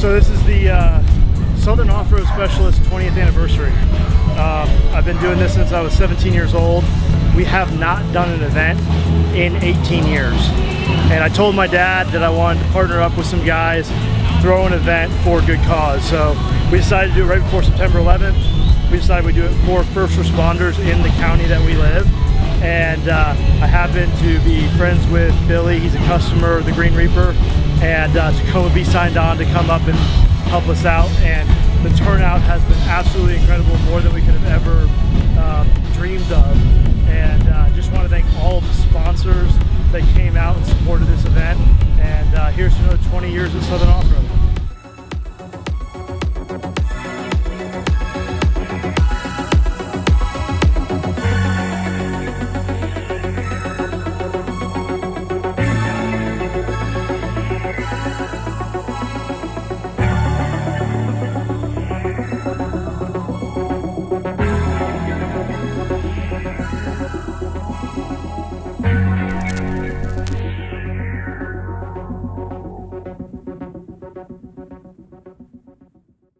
So this is the Southern Off-Road Specialist 20th anniversary. I've been doing this since I was 17 years old. We have not done an event in 18 years. And I told my dad that I wanted to partner up with some guys, throw an event for a good cause. So we decided to do it right before September 11th. We decided we'd do it for first responders in the county that we live. And I happen to be friends with Billy. He's a customer of the Green Reaper. And Tacoma B signed on to come up and help us out, and the turnout has been absolutely incredible, more than we could have ever dreamed of. And just want to thank all of the sponsors that came out and supported this event, and here's to another 20 years of Southern Off-Road.